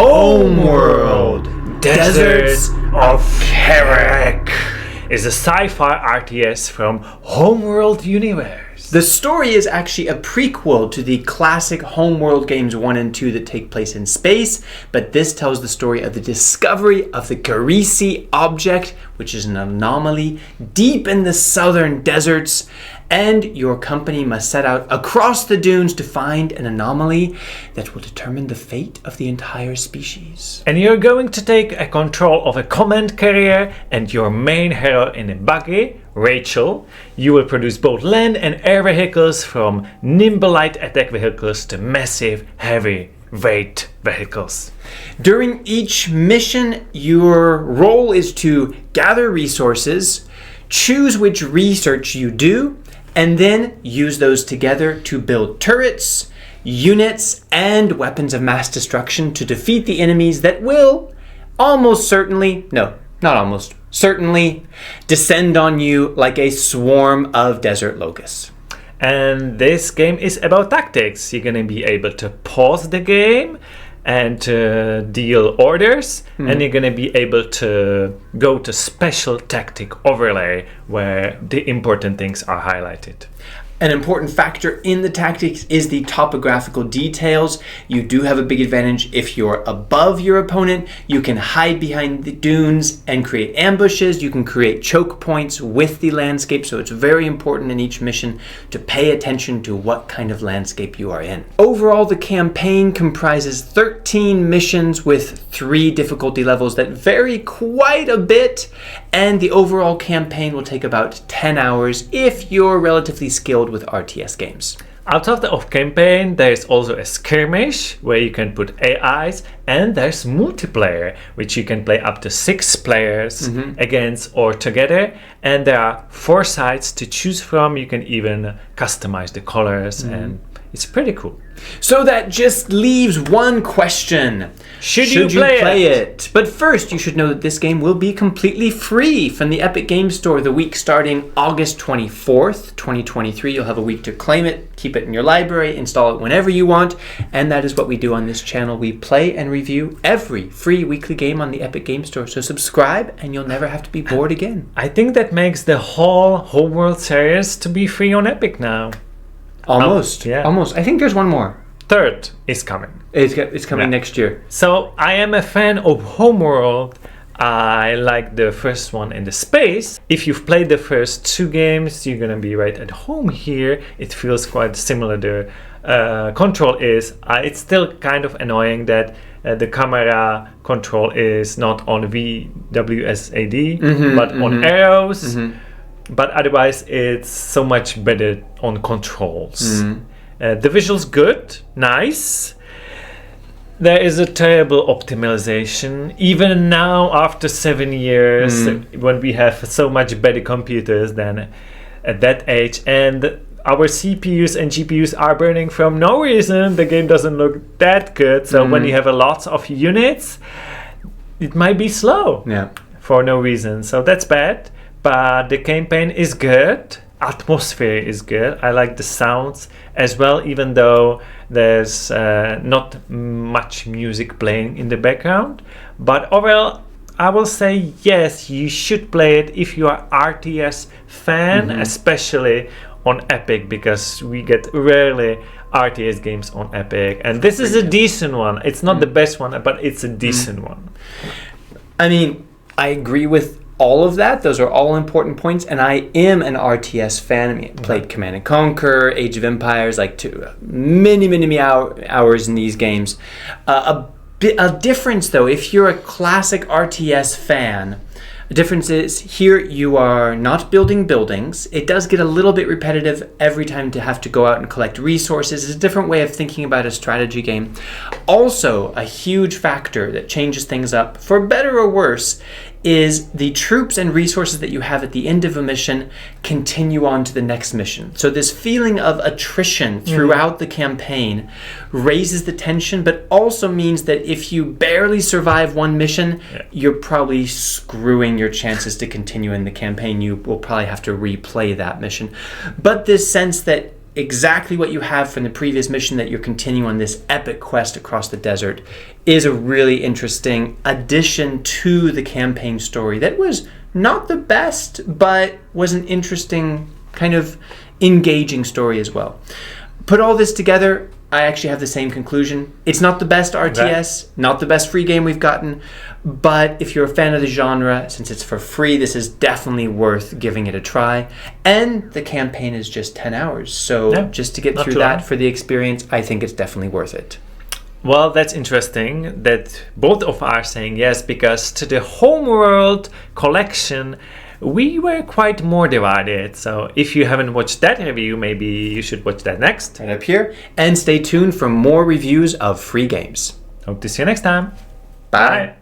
Homeworld, Deserts of Kharak is a sci-fi RTS from Homeworld universe. The story is actually a prequel to the classic Homeworld games 1 and 2 that take place in space, but this tells the story of the discovery of the Kharak object, which is an anomaly deep in the southern deserts, and your company must set out across the dunes to find an anomaly that will determine the fate of the entire species. And you're going to take a control of a command carrier and your main hero in a buggy, Rachel. You will produce both land and air vehicles, from nimble light attack vehicles to massive heavyweight vehicles. During each mission, your role is to gather resources, choose which research you do, and then use those together to build turrets, units, and weapons of mass destruction to defeat the enemies that will certainly descend on you like a swarm of desert locusts. And this game is about tactics. You're going to be able to pause the game and deal orders, and you're going to be able to go to special tactic overlay where the important things are highlighted. An important factor in the tactics is the topographical details. You do have a big advantage if you're above your opponent. You can hide behind the dunes and create ambushes. You can create choke points with the landscape, so it's very important in each mission to pay attention to what kind of landscape you are in. Overall, the campaign comprises 13 missions with 3 difficulty levels that vary quite a bit, and the overall campaign will take about 10 hours if you're relatively skilled with RTS games. Out of the campaign, there's also a skirmish where you can put AIs, and there's multiplayer, which you can play up to 6 players against or together, and there are 4 sides to choose from. You can even customize the colors, and it's pretty cool. So that just leaves one question. Should you play it? But first, you should know that this game will be completely free from the Epic Games Store the week starting August 24th, 2023. You'll have a week to claim it, keep it in your library, install it whenever you want, and that is what we do on this channel. We play and review every free weekly game on the Epic Games Store, so subscribe and you'll never have to be bored again. I think that makes the whole Homeworld series to be free on Epic now. Almost. I think there's one more. Third is coming. It's coming next year. So I am a fan of Homeworld. I like the first one in the space. If you've played the first 2 games, you're gonna be right at home here. It feels quite similar. The control is, it's still kind of annoying that the camera control is not on VWSAD, but on arrows. But otherwise, it's so much better on controls. The visual's good, nice. There is a terrible optimization. Even now, after 7 years, when we have so much better computers than at that age, and our CPUs and GPUs are burning from no reason, the game doesn't look that good. So when you have a lot of units, it might be slow for no reason. So that's bad. But the campaign is good, atmosphere is good. I like the sounds as well, even though there's not much music playing in the background. But overall, I will say yes, you should play it if you are RTS fan, especially on Epic, because we get rarely RTS games on Epic. And this is a decent one. It's not the best one, but it's a decent one. I mean, I agree with all of that. Those are all important points, and I am an RTS fan. I mean, I played Command & Conquer, Age of Empires, like many hours in these games. A difference, though, if you're a classic RTS fan, the difference is here you are not building buildings. It does get a little bit repetitive every time to have to go out and collect resources. It's a different way of thinking about a strategy game. Also, a huge factor that changes things up, for better or worse, is the troops and resources that you have at the end of a mission continue on to the next mission. So this feeling of attrition throughout the campaign raises the tension, but also means that if you barely survive one mission, you're probably screwing your chances to continue in the campaign. You will probably have to replay that mission. But this sense that exactly what you have from the previous mission that you're continuing on this epic quest across the desert is a really interesting addition to the campaign story that was not the best, but was an interesting kind of engaging story as well. Put all this together, I actually have the same conclusion. It's not the best RTS, not the best free game we've gotten, but if you're a fan of the genre, since it's for free, this is definitely worth giving it a try. And the campaign is just 10 hours, so just to get through that for the experience, I think it's definitely worth it. Well, that's interesting that both of us are saying yes, because to the Homeworld collection, we were quite more divided. So if you haven't watched that review, maybe you should watch that next. Right up here. And stay tuned for more reviews of free games. Hope to see you next time. Bye.